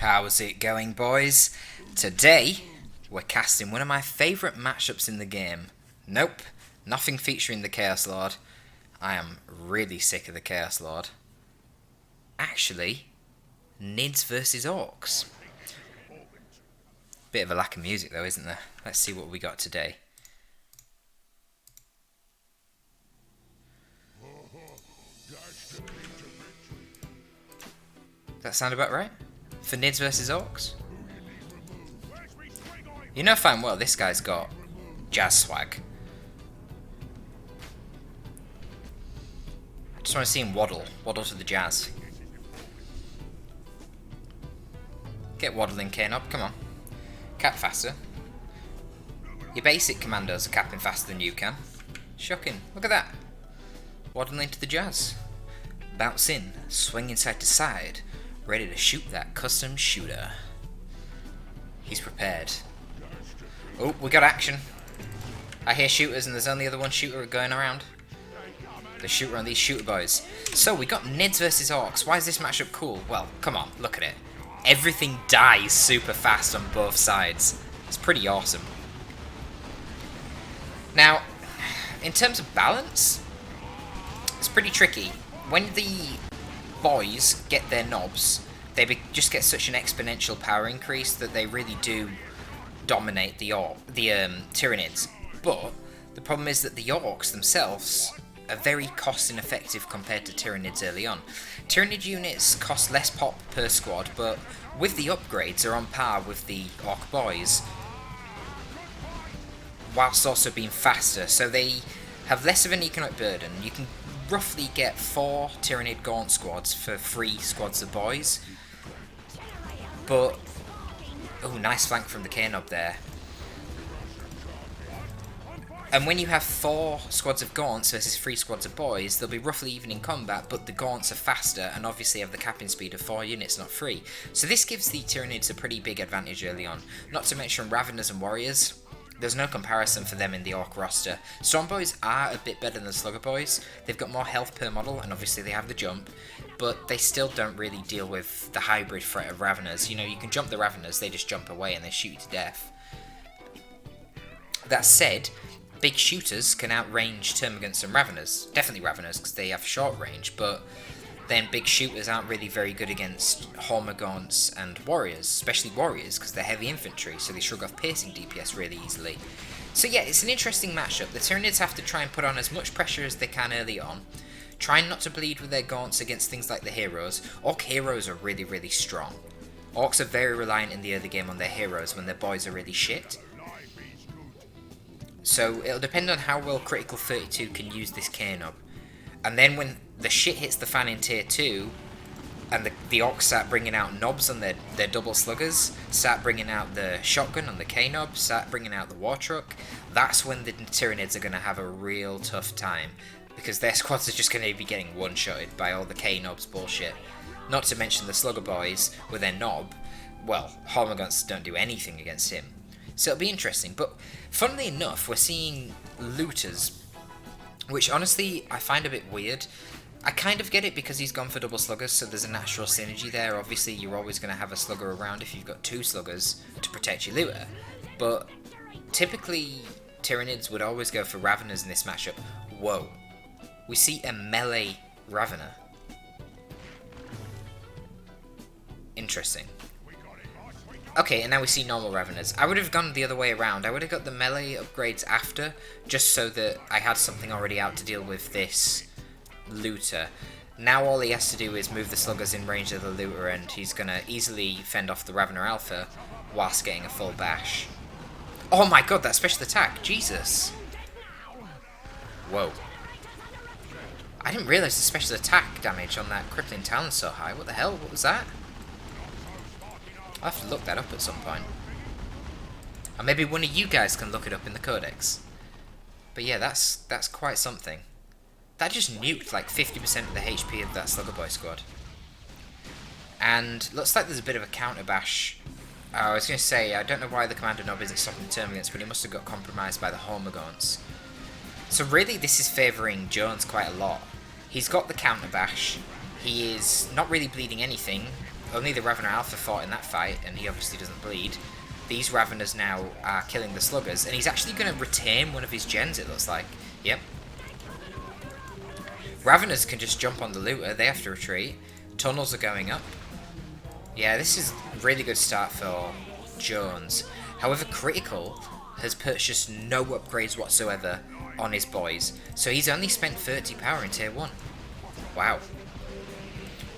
How's it going, boys? Today, we're casting one of my favourite matchups in the game. Nope, nothing featuring the Chaos Lord. I am really sick of the Chaos Lord. Actually, Nids versus Orcs. Bit of a lack of music though, isn't there? Let's see what we got today. That sound about right? For Nids versus Orcs? You know fine well this guy's got jazz swag. I just want to see him waddle to the jazz. Get waddling, K-Nob, come on. Cap faster. Your basic commandos are capping faster than you can. Shocking, look at that. Waddling to the jazz. Bounce in, swinging side to side, ready to shoot that custom shooter. He's prepared. Oh, we got action. I hear shooters and there's only other one shooter going around. The shooter on these shooter boys. So we got Nids versus Orcs. Why is this matchup cool? Well, come on, look at it. Everything dies super fast on both sides. It's pretty awesome. Now, in terms of balance, it's pretty tricky. When the boys get their knobs, they just get such an exponential power increase that they really do dominate the Tyranids. But the problem is that the Orcs themselves are very cost ineffective compared to Tyranids early on. Tyranid units cost less pop per squad, but with the upgrades are on par with the Orc boys, whilst also being faster, so they have less of an economic burden. You can roughly get 4 Tyranid Gaunt squads for 3 squads of boys. But, oh, nice flank from the K-Nob there. And when you have 4 squads of Gaunts versus 3 squads of boys, they'll be roughly even in combat, but the Gaunts are faster and obviously have the capping speed of 4 units, not 3. So this gives the Tyranids a pretty big advantage early on. Not to mention Raveners and Warriors. There's no comparison for them in the Orc roster. Storm Boys are a bit better than Slugger Boys. They've got more health per model, and obviously they have the jump, but they still don't really deal with the hybrid threat of Raveners. You know, you can jump the Raveners, they just jump away and they shoot you to death. That said, big shooters can outrange Termagants and Raveners. Definitely Raveners, because they have short range, but then big shooters aren't really very good against Hormagaunts and Warriors, especially Warriors, because they're heavy infantry, so they shrug off piercing DPS really easily. So yeah, it's an interesting matchup. The Tyranids have to try and put on as much pressure as they can early on, trying not to bleed with their Gaunts against things like the heroes. Orc heroes are really, really strong. Orcs are very reliant in the early game on their heroes when their boys are really shit. So it'll depend on how well Critical32 can use this K-Nob. And then when the shit hits the fan in tier 2, and the Orcs start bringing out knobs on their double sluggers, start bringing out the shotgun on the K-Nob, start bringing out the war truck, that's when the Tyranids are going to have a real tough time. Because their squads are just going to be getting one-shotted by all the K-Nob's bullshit. Not to mention the Slugger Boys with their knob. Well, Hormagaunts don't do anything against him. So it'll be interesting. But funnily enough, we're seeing looters, which honestly I find a bit weird. I kind of get it because he's gone for double sluggers, so there's a natural synergy there. Obviously you're always going to have a slugger around if you've got 2 sluggers to protect your looter. But typically Tyranids would always go for Raveners in this matchup. Whoa. We see a melee Ravener. Interesting. Okay, and now we see normal Raveners. I would have gone the other way around. I would have got the melee upgrades after, just so that I had something already out to deal with this looter. Now all he has to do is move the sluggers in range of the looter, and he's going to easily fend off the Ravener Alpha whilst getting a full bash. Oh my god, that special attack! Jesus! Whoa. I didn't realise the special attack damage on that Crippling Talon's so high. What the hell? What was that? I'll have to look that up at some point. Or maybe one of you guys can look it up in the codex. But yeah, that's quite something. That just nuked like 50% of the HP of that Slugger Boy squad. And looks like there's a bit of a counter bash. I was going to say, I don't know why the Commander Nob isn't stopping the Termagants, but he must have got compromised by the Hormagaunts. So really this is favouring Jones quite a lot. He's got the counter bash. He is not really bleeding anything. only the Ravener Alpha fought in that fight, and he obviously doesn't bleed. These Raveners now are killing the Sluggers, and he's actually going to retain one of his gens, it looks like. Yep. Raveners can just jump on the looter, they have to retreat. Tunnels are going up. Yeah, this is a really good start for Jones. However, Critical has purchased no upgrades whatsoever on his boys, so he's only spent 30 power in tier 1. Wow.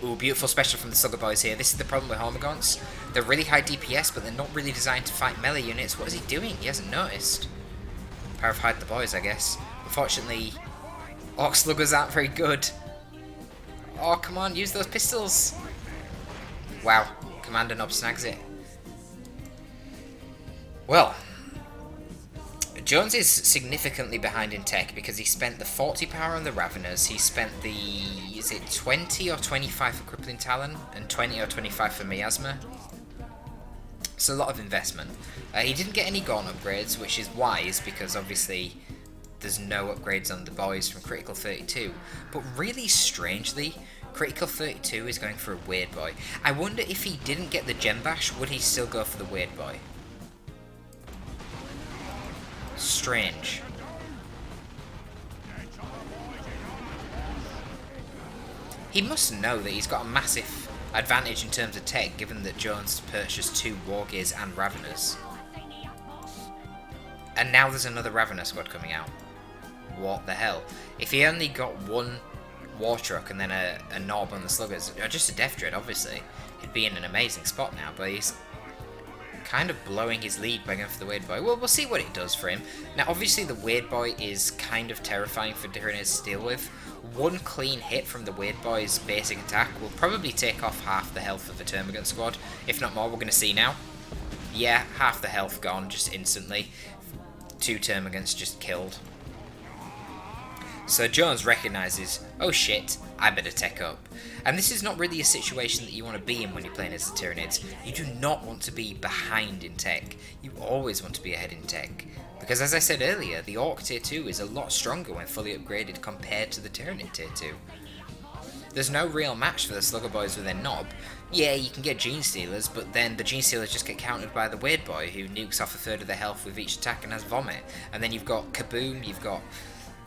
Ooh, beautiful special from the Slugger boys here. This is the problem with Hormagaunts. They're really high DPS, but they're not really designed to fight melee units. What is he doing? He hasn't noticed. Power of Hide the boys, I guess. Unfortunately, Orc Sluggers aren't very good. Oh, come on, use those pistols. Wow, Commander Nob snags it. Well, Jones is significantly behind in tech because he spent the 40 power on the Raveners, he spent the, is it 20 or 25 for Crippling Talon, and 20 or 25 for Miasma. It's a lot of investment. He didn't get any Gaunt upgrades, which is wise because obviously there's no upgrades on the boys from Critical 32. But really strangely, Critical 32 is going for a Weird Boy. I wonder if he didn't get the Gem Bash, would he still go for the Weird Boy? Strange. He must know that he's got a massive advantage in terms of tech, given that Jones purchased 2 Wargears and Raveners. And now there's another Ravener squad coming out. What the hell? If he only got 1 War Truck and then a Nob on the Sluggers, or just a Death Dread, obviously, he'd be in an amazing spot now, but he's kind of blowing his lead by going for the Weird Boy. Well, we'll see what it does for him. Now, obviously, the Weird Boy is kind of terrifying for Tyranids to deal with. 1 clean hit from the Weird Boy's basic attack will probably take off half the health of the Termagant squad, if not more. We're going to see now. Yeah, half the health gone just instantly. 2 Termagants just killed. So Jones recognises, oh shit, I better tech up. And this is not really a situation that you want to be in when you're playing as the Tyranids. You do not want to be behind in tech. You always want to be ahead in tech. Because as I said earlier, the Orc tier 2 is a lot stronger when fully upgraded compared to the Tyranid tier 2. There's no real match for the Slugger boys with their Nob. Yeah, you can get Gene Stealers, but then the Gene Stealers just get countered by the Weird Boy, who nukes off a third of their health with each attack and has Vomit. And then you've got Kaboom, you've got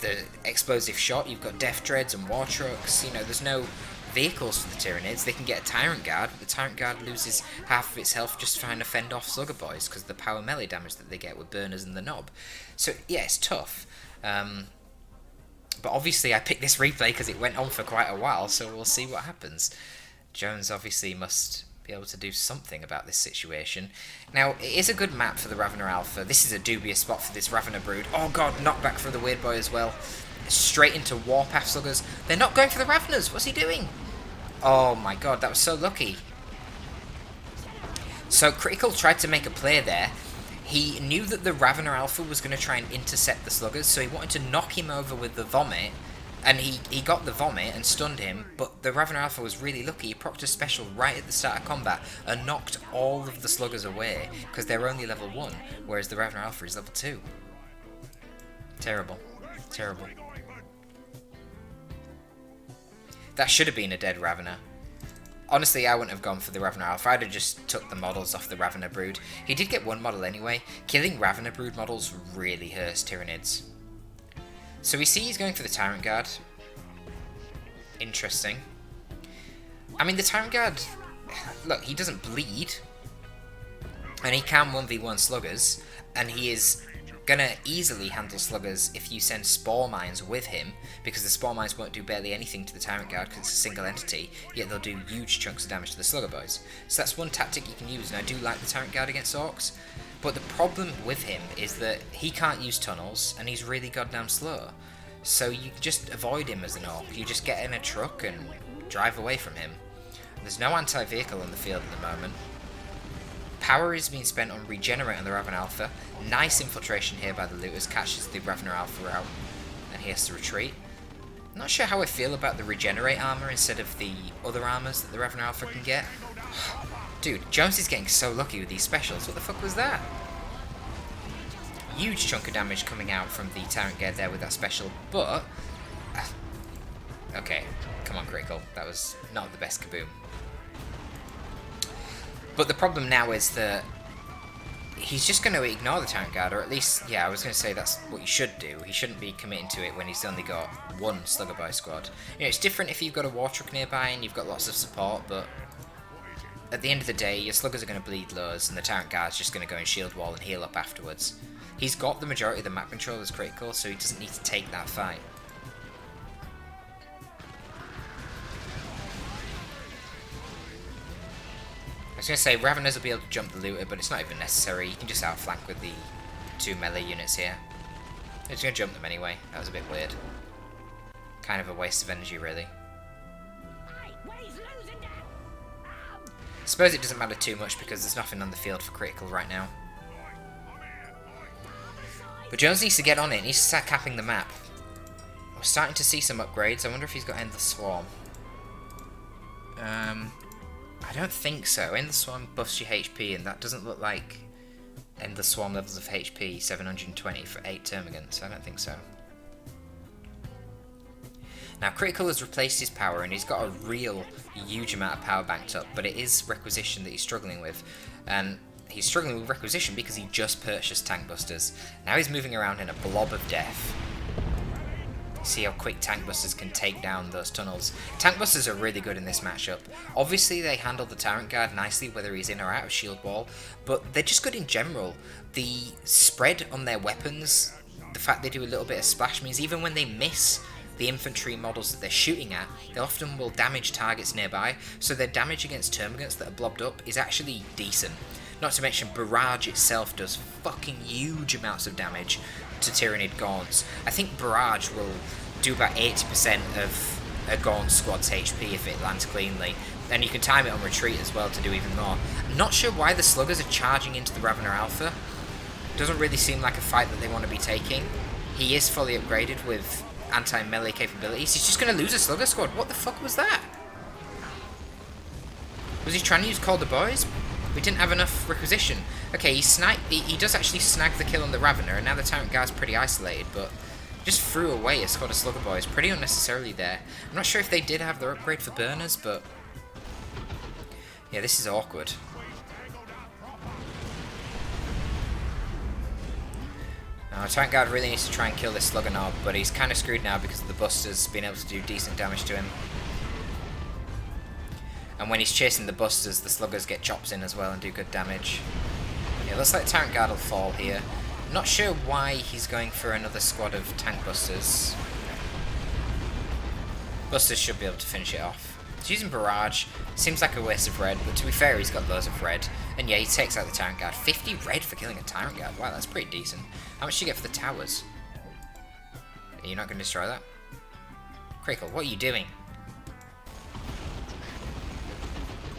the Explosive Shot, you've got Death Dreads and War Trucks. You know, there's no vehicles for the Tyranids. They can get a Tyrant Guard, but the Tyrant Guard loses half of its health just trying to fend off Slugger boys because of the power melee damage that they get with Burners and the Nob. So yeah, it's tough. But obviously I picked this replay because it went on for quite a while, so we'll see what happens. Jones obviously must be able to do something about this situation. Now, it is a good map for the Ravener Alpha. This is a dubious spot for this Ravener Brood. Oh god, knockback for the Weird Boy as well. Straight into Warpath Sluggers. They're not going for the Raveners. What's he doing? Oh my god, that was so lucky. So Critical tried to make a play there. He knew that the Ravener Alpha was going to try and intercept the Sluggers, so he wanted to knock him over with the Vomit, and he got the Vomit and stunned him, but the Ravener Alpha was really lucky. He procced a special right at the start of combat and knocked all of the Sluggers away, because they're only level 1, whereas the Ravener Alpha is level 2. Terrible. Terrible. That should have been a dead Ravener. Honestly, I wouldn't have gone for the Ravener Alpha. I'd have just took the models off the Ravener Brood. He did get 1 model anyway. Killing Ravener Brood models really hurts Tyranids. So we see he's going for the Tyrant Guard. Interesting. I mean, the Tyrant Guard... Look, he doesn't bleed. And he can 1v1 Sluggers. And he is gonna easily handle Sluggers if you send Spore Mines with him, because the Spore Mines won't do barely anything to the Tyrant Guard because it's a single entity, yet they'll do huge chunks of damage to the Slugger boys. So that's one tactic you can use, and I do like the Tyrant Guard against Orcs, but the problem with him is that he can't use tunnels, and he's really goddamn slow. So you just avoid him as an Orc. You just get in a truck and drive away from him. There's no anti-vehicle in the field at the moment. Power is being spent on Regenerate on the Ravener Alpha. Nice infiltration here by the Looters, catches the Ravener Alpha out, and he has to retreat. Not sure how I feel about the Regenerate armor instead of the other armors that the Ravener Alpha can get. Dude, Jones is getting so lucky with these specials. What the fuck was that? Huge chunk of damage coming out from the Tyrant Guard there with that special, but... okay, come on Critical, that was not the best Kaboom. But the problem now is that he's just going to ignore the Tyrant Guard, or at least, yeah, I was going to say that's what he should do. He shouldn't be committing to it when he's only got one Slugger Boy squad. You know, it's different if you've got a War Truck nearby and you've got lots of support, but at the end of the day, your Sluggers are going to bleed lows, and the Tyrant Guard's just going to go and shield wall and heal up afterwards. He's got the majority of the map control as critical, so he doesn't need to take that fight. I was going to say, Raveners will be able to jump the looter, but it's not even necessary. You can just outflank with the 2 melee units here. He's going to jump them anyway. That was a bit weird. Kind of a waste of energy, really. I suppose it doesn't matter too much because there's nothing on the field for critical right now. But Jones needs to get on it. He needs to start capping the map. We're starting to see some upgrades. I wonder if he's got Endless Swarm. I don't think so. Endless Swarm buffs your HP, and that doesn't look like Endless Swarm levels of HP 720 for 8 Termagants. I don't think so. Now, Critical has replaced his power, and he's got a real huge amount of power banked up, but it is Requisition that he's struggling with. And he's struggling with Requisition because he just purchased Tank Busters. Now he's moving around in a blob of death. See how quick Tank Busters can take down those tunnels. Tank Busters are really good in this matchup. Obviously they handle the Tyrant Guard nicely whether he's in or out of shield wall, but they're just good in general. The spread on their weapons, the fact they do a little bit of splash means even when they miss the infantry models that they're shooting at, they often will damage targets nearby, so their damage against Termagants that are blobbed up is actually decent. Not to mention Barrage itself does fucking huge amounts of damage to Tyrannid Gaunts. I think Barrage will do about 80% of a Gaunt squad's HP if it lands cleanly. And you can time it on retreat as well to do even more. I'm not sure why the Sluggers are charging into the Ravener Alpha. Doesn't really seem like a fight that they want to be taking. He is fully upgraded with anti-melee capabilities. He's just going to lose a Slugger squad. What the fuck was that? Was he trying to use Call the Boys? We didn't have enough Requisition. Okay, he does actually snag the kill on the Ravener, and now the Tyrant Guard's pretty isolated, but just threw away a squad of Slugger Boys pretty unnecessarily there. I'm not sure if they did have their upgrade for burners, but yeah, this is awkward. Now, Tyrant Guard really needs to try and kill this Slugger Knob, but he's kind of screwed now because of the Busters being able to do decent damage to him. And when he's chasing the Busters, the Sluggers get chops in as well and do good damage. Yeah, looks like Tyrant Guard will fall here. Not sure why he's going for another squad of Tank Busters. Busters should be able to finish it off. He's using Barrage. Seems like a waste of red, but to be fair, he's got loads of red. And yeah, he takes out the Tyrant Guard. 50 red for killing a Tyrant Guard. Wow, that's pretty decent. How much do you get for the towers? Are you not going to destroy that? Critical, what are you doing?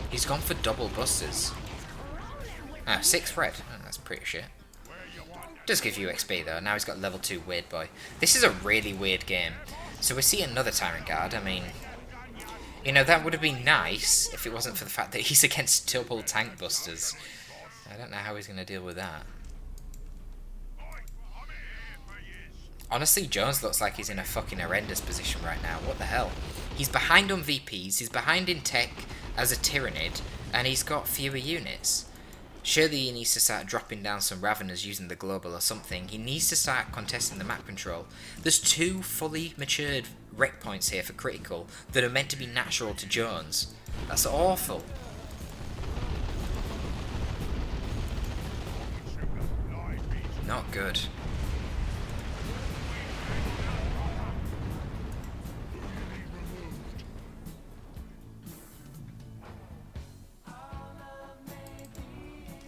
He's gone for double Busters. Ah, 6 red. Oh, that's pretty shit. Does give you XP though. Now he's got level 2 Weird Boy. This is a really weird game. So we see another Tyrant Guard. I mean, you know, that would have been nice if it wasn't for the fact that he's against double Tank Busters. I don't know how he's going to deal with that. Honestly, Jones looks like he's in a fucking horrendous position right now. What the hell? He's behind on VPs, he's behind in tech as a Tyrannid, and he's got fewer units. Surely he needs to start dropping down some Raveners using the Global or something. He needs to start contesting the map control. There's 2 fully matured rec points here for Critical that are meant to be natural to Jones. That's awful. Not good.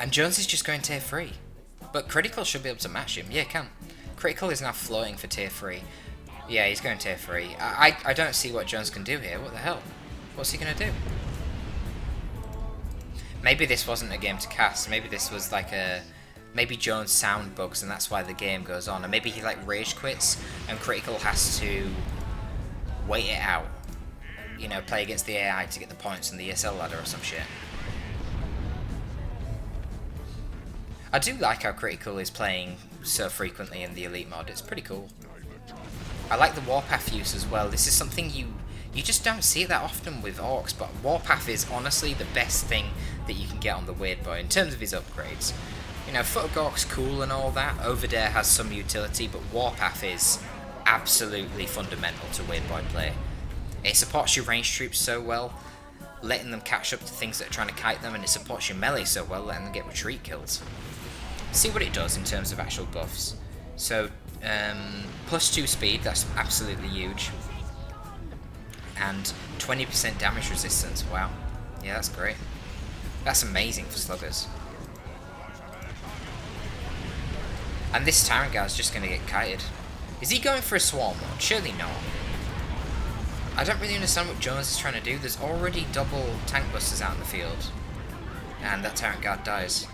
And Jones is just going tier 3. But Critical should be able to match him. Yeah, can. Critical is now floating for tier 3. Yeah, he's going tier 3. I don't see what Jones can do here. What the hell? What's he going to do? Maybe this wasn't a game to cast. Maybe this was like a... Maybe Jones sound bugs and that's why the game goes on. And maybe he like rage quits and Critical has to wait it out. You know, play against the AI to get the points on the ESL ladder or some shit. I do like how Critical is playing so frequently in the Elite mod, it's pretty cool. I like the Warpath use as well. This is something you just don't see that often with Orcs, but Warpath is honestly the best thing that you can get on the Weird Boy in terms of his upgrades. You know, Foot of Gork's cool and all that, Overdare has some utility, but Warpath is absolutely fundamental to Weird Boy play. It supports your ranged troops so well, letting them catch up to things that are trying to kite them, and it supports your melee so well, letting them get retreat kills. See what it does in terms of actual buffs. So, +2 speed, that's absolutely huge. And 20% damage resistance, wow. Yeah, that's great. That's amazing for sluggers. And this Tyrant guy's just going to get kited. Is he going for a swarm mod? Surely not. I don't really understand what Jones is trying to do. There's already double tank busters out in the field. And that Tyrant guard dies.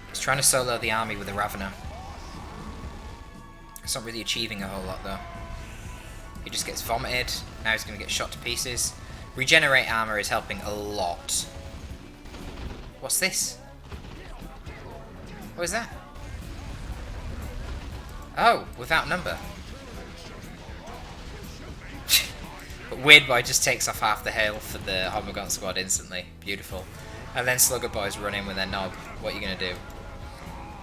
He's trying to solo the army with a Ravener. It's not really achieving a whole lot though. He just gets vomited. Now he's going to get shot to pieces. Regenerate armor is helping a lot. What's this? What is that? Oh, without number. But Weird Boy just takes off half the health for the Homogon squad instantly. Beautiful. And then Slugger Boys run in with their knob. What are you going to do?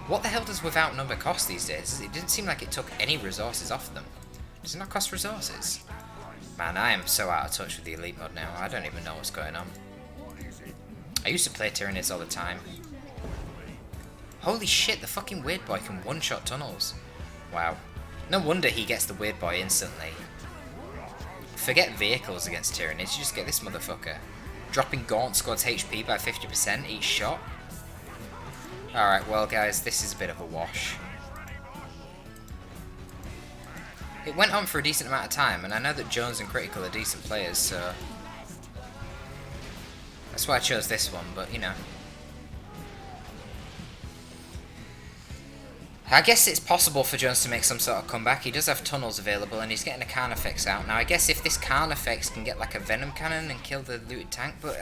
What the hell does without number cost these days? It didn't seem like it took any resources off them. Does it not cost resources? Man, I am so out of touch with the Elite mod now. I don't even know what's going on. I used to play Tyranids all the time. Holy shit, the fucking Weird Boy can one-shot tunnels. Wow. No wonder he gets the Weird Boy instantly. Forget vehicles against Tyranids, you just get this motherfucker. Dropping Gaunt Squad's HP by 50% each shot. Alright, well guys, this is a bit of a wash. It went on for a decent amount of time, and I know that Jones and Critical are decent players, so... that's why I chose this one, but you know. I guess it's possible for Jones to make some sort of comeback. He does have tunnels available, and he's getting a Carnifex out. Now, I guess if this Carnifex can get like a Venom Cannon and kill the looted tank, but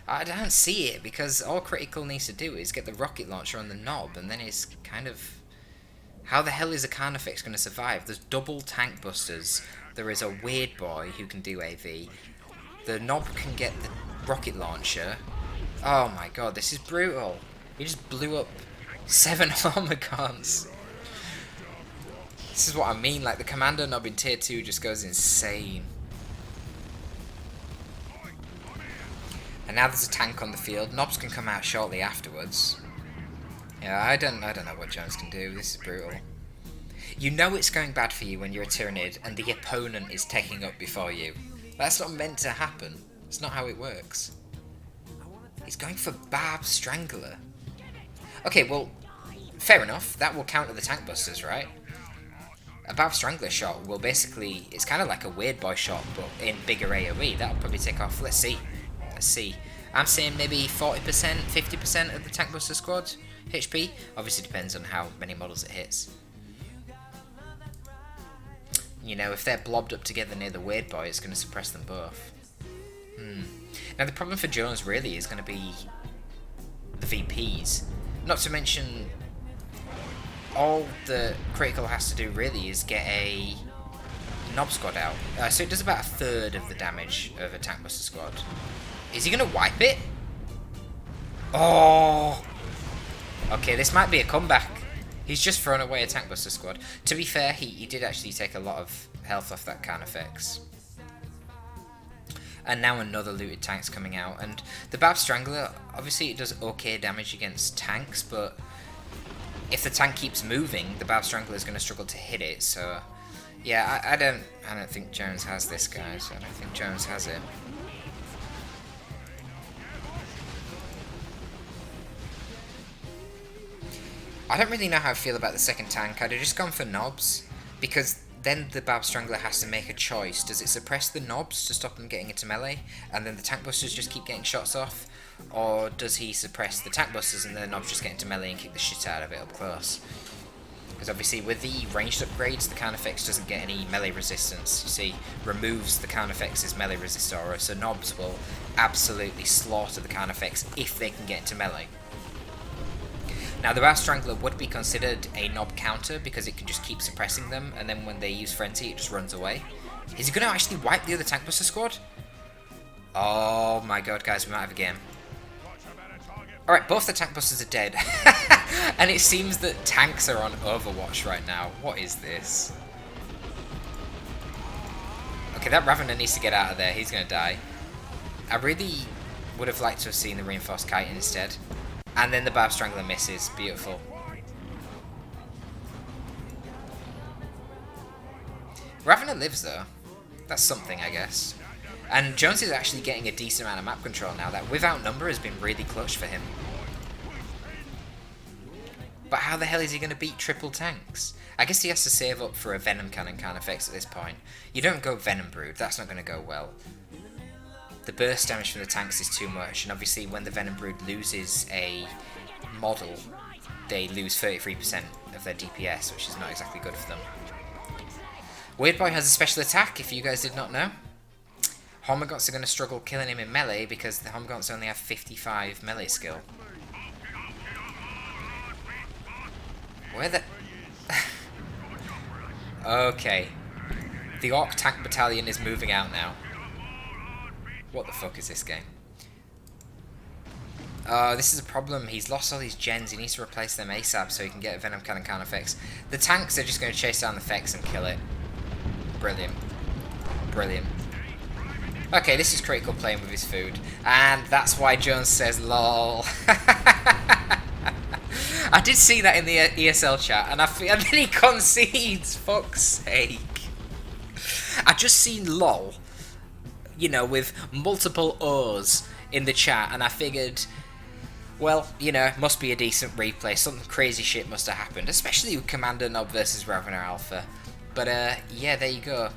I don't see it, because all Critical needs to do is get the rocket launcher on the knob, and then it's kind of... how the hell is a Carnifex going to survive? There's double tank busters. There is a Weird Boy who can do AV. The knob can get the rocket launcher. Oh my god, this is brutal. He just blew up 7 Homogons. This is what I mean, like the Commander knob in tier 2 just goes insane. And now there's a tank on the field. Knobs can come out shortly afterwards. Yeah, I don't know what Jones can do. This is brutal. You know it's going bad for you when you're a Tyranid and the opponent is taking up before you. That's not meant to happen. It's not how it works. He's going for Barb Strangler. Okay, well, fair enough. That will counter the tank busters, right? A Barb Strangler shot will basically... it's kind of like a Weird Boy shot, but in bigger AoE. That'll probably take off. Let's see. Let's see. I'm saying maybe 40%, 50% of the tank buster squad HP. Obviously depends on how many models it hits. You know, if they're blobbed up together near the Weird Boy, it's going to suppress them both. Now the problem for Jones really is going to be the VPs. Not to mention, all the Critical has to do really is get a Knob Squad out. So it does about 1/3 of the damage of a Tank Buster squad. Is he going to wipe it? Oh! Okay, this might be a comeback. He's just thrown away a Tank Buster squad. To be fair, he did actually take a lot of health off that Carnifex. And now another looted tank's coming out. And the Barb Strangler, obviously it does okay damage against tanks, but if the tank keeps moving, the Barb Strangler is going to struggle to hit it. So, yeah, I don't think Jones has this, guys. I don't think Jones has it. I don't really know how I feel about the second tank. I'd have just gone for knobs, because then the Barb Strangler has to make a choice. Does it suppress the knobs to stop them getting into melee, and then the tank busters just keep getting shots off? Or does he suppress the tank busters and the knobs just get into melee and kick the shit out of it up close? Because obviously with the ranged upgrades, the Carnifex doesn't get any melee resistance. You see, removes the Carnifex's melee resist aura, so knobs will absolutely slaughter the Carnifex if they can get into melee. Now the Barb Strangler would be considered a knob counter because it can just keep suppressing them, and then when they use Frenzy it just runs away. Is he going to actually wipe the other tank buster squad? Oh my god, guys, we might have a game. Alright, both the tank busters are dead. And it seems that tanks are on Overwatch right now. What is this? Okay, that Ravener needs to get out of there. He's going to die. I really would have liked to have seen the Reinforced Kite instead. And then the Barb Strangler misses. Beautiful. Ravener lives, though. That's something, I guess. And Jones is actually getting a decent amount of map control now. That without number has been really clutch for him. But how the hell is he going to beat triple tanks? I guess he has to save up for a Venom Cannon kind of fix at this point. You don't go Venom Brood, that's not going to go well. The burst damage from the tanks is too much, and obviously when the Venom Brood loses a model, they lose 33% of their DPS, which is not exactly good for them. Weird Boy has a special attack, if you guys did not know. Hormagaunts are going to struggle killing him in melee because the Hormagaunts only have 55 melee skill. Where the... Okay. The Orc Tank Battalion is moving out now. What the fuck is this game? This is a problem. He's lost all these gens. He needs to replace them ASAP so he can get a Venom Cannon counter fix. The tanks are just going to chase down the Fex and kill it. Brilliant. Brilliant. Okay, this is Critical playing with his food. And that's why Jones says lol. I did see that in the ESL chat, and then he concedes, fuck's sake. I just seen lol, you know, with multiple O's in the chat, and I figured, well, you know, must be a decent replay, something crazy shit must have happened, especially with Commander Nob versus Ravener Alpha. But, yeah, there you go.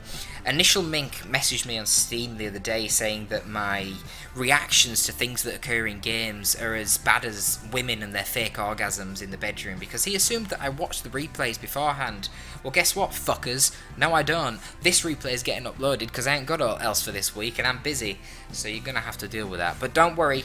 Initial Mink messaged me on Steam the other day saying that my reactions to things that occur in games are as bad as women and their fake orgasms in the bedroom, because he assumed that I watched the replays beforehand. Well, guess what, fuckers? No, I don't. This replay is getting uploaded because I ain't got all else for this week and I'm busy. So you're going to have to deal with that. But don't worry.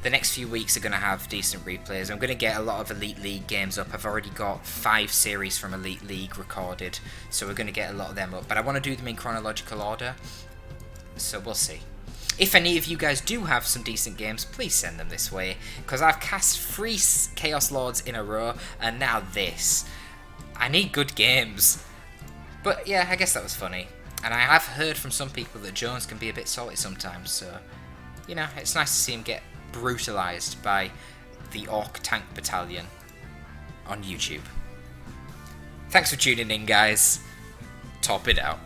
The next few weeks are going to have decent replays. I'm going to get a lot of Elite League games up. I've already got 5 series from Elite League recorded, so we're going to get a lot of them up. But I want to do them in chronological order, so we'll see. If any of you guys do have some decent games, please send them this way, because I've cast 3 Chaos Lords in a row, and now this. I need good games. But yeah, I guess that was funny. And I have heard from some people that Jones can be a bit salty sometimes, so, you know, it's nice to see him get brutalized by the Orc Tank Battalion on YouTube. Thanks for tuning in, guys. Torpid out.